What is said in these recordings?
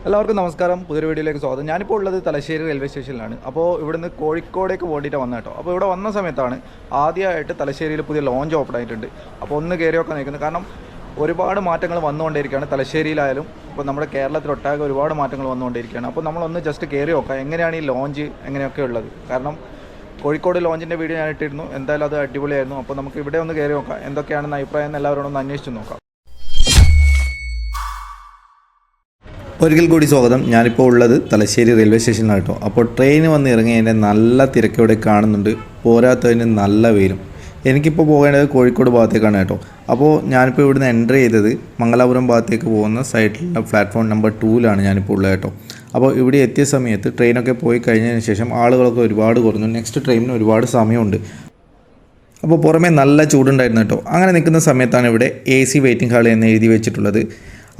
എല്ലാവർക്കും നമസ്കാരം. പുതിയൊരു വീഡിയോയിലേക്ക് സ്വാഗതം. ഞാനിപ്പോൾ ഉള്ളത് തലശ്ശേരി റെയിൽവേ സ്റ്റേഷനിലാണ്. അപ്പോൾ ഇവിടുന്ന് കോഴിക്കോടേക്ക് വേണ്ടിയിട്ട് വന്ന കേട്ടോ. അപ്പോൾ ഇവിടെ വന്ന സമയത്താണ് ആദ്യമായിട്ട് തലശ്ശേരിയിൽ പുതിയ ലോഞ്ച് ഓപ്പൺ ആയിട്ടുണ്ട്. അപ്പോൾ ഒന്ന് കയറിയൊക്കെ നിൽക്കുന്നത്, കാരണം ഒരുപാട് മാറ്റങ്ങൾ വന്നുകൊണ്ടിരിക്കുകയാണ് തലശ്ശേരിയിലായാലും. ഇപ്പോൾ നമ്മുടെ കേരളത്തിലൊട്ടാകെ ഒരുപാട് മാറ്റങ്ങൾ വന്നുകൊണ്ടിരിക്കുകയാണ്. അപ്പോൾ നമ്മളൊന്ന് ജസ്റ്റ് കയറി നോക്കാം എങ്ങനെയാണ് ഈ ലോഞ്ച് എങ്ങനെയൊക്കെ ഉള്ളത്. കാരണം കോഴിക്കോട് ലോഞ്ചിൻ്റെ വീഡിയോ ഞാൻ ഇട്ടിരുന്നു, എന്തായാലും അത് അടിപൊളിയായിരുന്നു. അപ്പോൾ നമുക്ക് ഇവിടെ ഒന്ന് കയറി നോക്കാം, എന്തൊക്കെയാണെന്ന് അഭിപ്രായം എല്ലാവരോടും ഒന്ന് അന്വേഷിച്ച് നോക്കാം. ഒരിക്കൽ കൂടി സ്വാഗതം. ഞാനിപ്പോൾ ഉള്ളത് തലശ്ശേരി റെയിൽവേ സ്റ്റേഷനിലാണ് കേട്ടോ. അപ്പോൾ ട്രെയിൻ വന്ന് ഇറങ്ങിയതിൻ്റെ നല്ല തിരക്ക് ഇവിടെ കാണുന്നുണ്ട്, പോരാത്തതിന് നല്ല വെയിലും. എനിക്കിപ്പോൾ പോകേണ്ടത് കോഴിക്കോട് ഭാഗത്തേക്കാണ് കേട്ടോ. അപ്പോൾ ഞാനിപ്പോൾ ഇവിടുന്ന് എൻ്റർ ചെയ്തത് മംഗലാപുരം ഭാഗത്തേക്ക് പോകുന്ന സൈഡിലുള്ള പ്ലാറ്റ്ഫോം നമ്പർ 2-ലാണ് ഞാനിപ്പോൾ ഉള്ളത് കേട്ടോ. അപ്പോൾ ഇവിടെ എത്തിയ സമയത്ത് ട്രെയിനൊക്കെ പോയി കഴിഞ്ഞതിന് ശേഷം ആളുകളൊക്കെ ഒരുപാട് കുറഞ്ഞു. നെക്സ്റ്റ് ട്രെയിനിന് ഒരുപാട് സമയമുണ്ട്. അപ്പോൾ പുറമേ നല്ല ചൂടുണ്ടായിരുന്നു കേട്ടോ. അങ്ങനെ നിൽക്കുന്ന സമയത്താണ് ഇവിടെ AC വെയിറ്റിംഗ് ഹാൾ എന്ന് എഴുതി വെച്ചിട്ടുള്ളത്.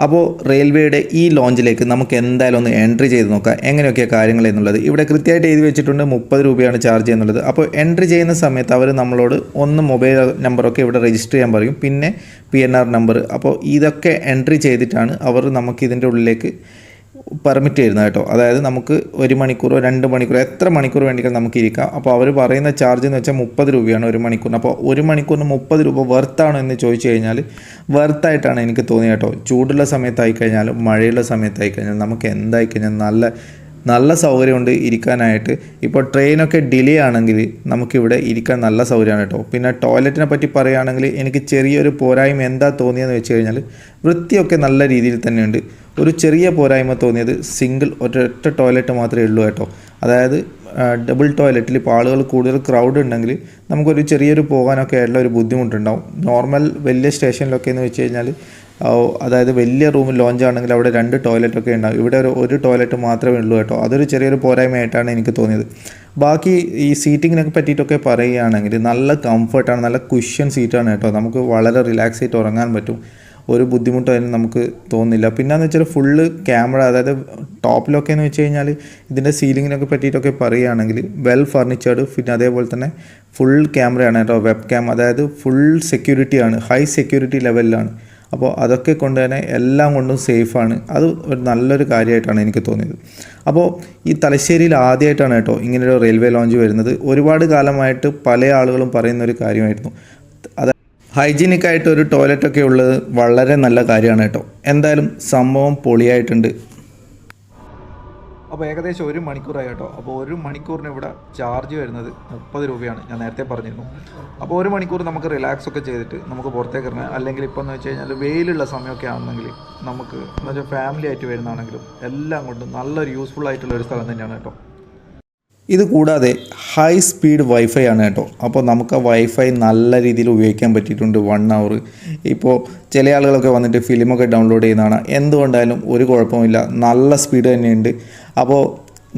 അപ്പോൾ റെയിൽവേയുടെ ഈ ലോഞ്ചിലേക്ക് നമുക്ക് എന്തായാലും ഒന്ന് എൻട്രി ചെയ്ത് നോക്കാം എങ്ങനെയൊക്കെയാണ് കാര്യങ്ങൾ എന്നുള്ളത്. ഇവിടെ കൃത്യമായിട്ട് എഴുതി വെച്ചിട്ടുണ്ട് 30 രൂപയാണ് ചാർജ് ചെയ്യുന്നുള്ളത്. അപ്പോൾ എൻട്രി ചെയ്യുന്ന സമയത്ത് അവർ നമ്മളോട് ഒന്ന് മൊബൈൽ നമ്പറൊക്കെ ഇവിടെ രജിസ്റ്റർ ചെയ്യാൻ പറയും, പിന്നെ PNR നമ്പർ. അപ്പോൾ ഇതൊക്കെ എൻട്രി ചെയ്തിട്ടാണ് അവർ നമുക്ക് ഇതിൻ്റെ ഉള്ളിലേക്ക് പെർമിറ്റ് ചെയ്യുന്നത് കേട്ടോ. അതായത് നമുക്ക് 1 മണിക്കൂറോ 2 മണിക്കൂറോ എത്ര മണിക്കൂർ വേണ്ടിയാൽ നമുക്ക് ഇരിക്കാം. അപ്പോൾ അവർ പറയുന്ന ചാർജ് എന്ന് വെച്ചാൽ 30 രൂപയാണ് 1 മണിക്കൂറിന്. അപ്പോൾ 1 മണിക്കൂറിന് 30 രൂപ വെർത്താണോ എന്ന് ചോദിച്ചു കഴിഞ്ഞാൽ വെർത്തായിട്ടാണ് എനിക്ക് തോന്നിയത് കേട്ടോ. ചൂടുള്ള സമയത്തായി കഴിഞ്ഞാലും മഴയുള്ള സമയത്തായി കഴിഞ്ഞാൽ നമുക്ക് എന്തായി കഴിഞ്ഞാൽ നല്ല സൗകര്യമുണ്ട് ഇരിക്കാനായിട്ട്. ഇപ്പോൾ ട്രെയിനൊക്കെ ഡിലേ ആണെങ്കിൽ നമുക്കിവിടെ ഇരിക്കാൻ നല്ല സൗകര്യമാണ് കേട്ടോ. പിന്നെ ടോയ്ലറ്റിനെ പറ്റി പറയുകയാണെങ്കിൽ എനിക്ക് ചെറിയൊരു പോരായ്മ എന്താ തോന്നിയെന്ന് വെച്ച് കഴിഞ്ഞാൽ വൃത്തിയൊക്കെ നല്ല രീതിയിൽ തന്നെയുണ്ട്. ഒരു ചെറിയ പോരായ്മ തോന്നിയത് സിംഗിൾ ഒരൊറ്റ ടോയ്ലറ്റ് മാത്രമേ ഉള്ളൂ കേട്ടോ. അതായത് ഡബിൾ ടോയ്ലറ്റിൽ ഇപ്പോൾ ആളുകൾ കൂടുതൽ ക്രൗഡ് ഉണ്ടെങ്കിൽ നമുക്കൊരു ചെറിയൊരു പോകാനൊക്കെ ആയിട്ടുള്ള ഒരു ബുദ്ധിമുട്ടുണ്ടാവും. നോർമൽ വലിയ സ്റ്റേഷനിലൊക്കെ എന്ന് വെച്ച് കഴിഞ്ഞാൽ അതായത് വലിയ റൂം ലോഞ്ച് ആണെങ്കിൽ അവിടെ 2 ടോയ്ലറ്റൊക്കെ ഉണ്ടാവും. ഇവിടെ ഒരു ടോയ്ലറ്റ് മാത്രമേ ഉള്ളൂ കേട്ടോ. അതൊരു ചെറിയൊരു പോരായ്മയായിട്ടാണ് എനിക്ക് തോന്നിയത്. ബാക്കി ഈ സീറ്റിങ്ങിനെ പറ്റിയിട്ടൊക്കെ പറയുകയാണെങ്കിൽ നല്ല കംഫർട്ടാണ്, നല്ല കുഷ്യൻ സീറ്റാണ് കേട്ടോ. നമുക്ക് വളരെ റിലാക്സ് ആയിട്ട് ഉറങ്ങാൻ പറ്റും, ഒരു ബുദ്ധിമുട്ടും അതിന് നമുക്ക് തോന്നുന്നില്ല. പിന്നെയെന്ന് വെച്ചാൽ ഫുള്ള് ക്യാമറ, അതായത് ടോപ്പിലൊക്കെ എന്ന് വെച്ച് കഴിഞ്ഞാൽ ഇതിൻ്റെ സീലിങ്ങിനൊക്കെ പറ്റിയിട്ടൊക്കെ പറയുകയാണെങ്കിൽ വെൽ ഫർണിച്ചേർഡ്, പിന്നെ അതേപോലെ തന്നെ ഫുൾ ക്യാമറയാണ് കേട്ടോ, വെബ് ക്യാം. അതായത് ഫുൾ സെക്യൂരിറ്റിയാണ്, ഹൈ സെക്യൂരിറ്റി ലെവലിലാണ്. അപ്പോൾ അതൊക്കെ കൊണ്ട് തന്നെ എല്ലാം കൊണ്ടും സേഫാണ്. അത് ഒരു നല്ലൊരു കാര്യമായിട്ടാണ് എനിക്ക് തോന്നിയത്. അപ്പോൾ ഈ തലശ്ശേരിയിൽ ആദ്യമായിട്ടാണ് കേട്ടോ ഇങ്ങനൊരു റെയിൽവേ ലോഞ്ച് വരുന്നത്. ഒരുപാട് കാലമായിട്ട് പല ആളുകളും പറയുന്ന ഒരു കാര്യമായിരുന്നു. അത് ഹൈജീനിക്കായിട്ട് ഒരു ടോയ്ലറ്റൊക്കെ ഉള്ളത് വളരെ നല്ല കാര്യമാണ് കേട്ടോ. എന്തായാലും സംഭവം പൊളിയായിട്ടുണ്ട്. അപ്പോൾ ഏകദേശം 1 മണിക്കൂറായി കേട്ടോ. അപ്പോൾ 1 മണിക്കൂറിന് ഇവിടെ ചാർജ് വരുന്നത് 30 രൂപയാണ്, ഞാൻ നേരത്തെ പറഞ്ഞിരുന്നു. അപ്പോൾ 1 മണിക്കൂർ നമുക്ക് റിലാക്സ് ഒക്കെ ചെയ്തിട്ട് നമുക്ക് പുറത്തേക്ക് ഇറങ്ങാം. അല്ലെങ്കിൽ ഇപ്പോൾ എന്ന് വെച്ച് കഴിഞ്ഞാൽ വെയിലുള്ള സമയമൊക്കെ ആണെന്നെങ്കിൽ നമുക്ക് എന്ന് വെച്ചാൽ ഫാമിലി ആയിട്ട് വരുന്നതാണെങ്കിലും എല്ലാം കൊണ്ടും നല്ലൊരു യൂസ്ഫുൾ ആയിട്ടുള്ള ഒരു സ്ഥലം തന്നെയാണ് കേട്ടോ. ഇത് കൂടാതെ ഹൈ സ്പീഡ് വൈഫൈ ആണ് കേട്ടോ. അപ്പോൾ നമുക്ക് ആ വൈഫൈ നല്ല രീതിയിൽ ഉപയോഗിക്കാൻ പറ്റിയിട്ടുണ്ട് 1 അവർ. ഇപ്പോൾ ചില ആളുകളൊക്കെ വന്നിട്ട് ഫിലിമൊക്കെ ഡൗൺലോഡ് ചെയ്യുന്നതാണ്. എന്തുകൊണ്ടായാലും ഒരു കുഴപ്പമില്ല, നല്ല സ്പീഡ് തന്നെയുണ്ട്. അപ്പോൾ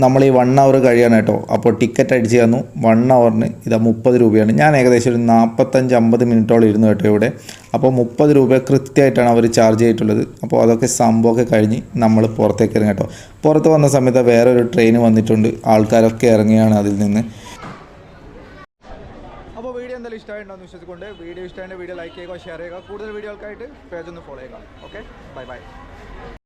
നമ്മൾ ഈ 1 അവർ കഴിയാണ് കേട്ടോ. അപ്പോൾ ടിക്കറ്റ് അടിച്ച് തന്നു 1 അവറിന് ഇതാ 30 രൂപയാണ്. ഞാൻ ഏകദേശം ഒരു 45-50 മിനിറ്റോളം ഇരുന്നു കേട്ടോ ഇവിടെ. അപ്പോൾ 30 രൂപ കൃത്യമായിട്ടാണ് അവർ ചാർജ് ചെയ്തിട്ടുള്ളത്. അപ്പോൾ അതൊക്കെ സംഭവമൊക്കെ കഴിഞ്ഞ് നമ്മൾ പുറത്തേക്ക് ഇറങ്ങി കേട്ടോ. പുറത്ത് വന്ന സമയത്ത് വേറൊരു ട്രെയിൻ വന്നിട്ടുണ്ട്, ആൾക്കാരൊക്കെ ഇറങ്ങിയാണ് അതിൽ നിന്ന്. അപ്പോൾ വീഡിയോ എന്തായാലും ഇഷ്ടമായിട്ടുണ്ടെന്ന് വിശ്വസിച്ചുകൊണ്ട് വീഡിയോ ഇഷ്ടമായിട്ട് വീഡിയോ ലൈക്ക് ചെയ്യുക, ഷെയർ ചെയ്യുക. കൂടുതൽ വീഡിയോകൾക്കായിട്ട് പേജ് ഒന്ന് ഫോളോ ചെയ്യുക. Okay, bye bye.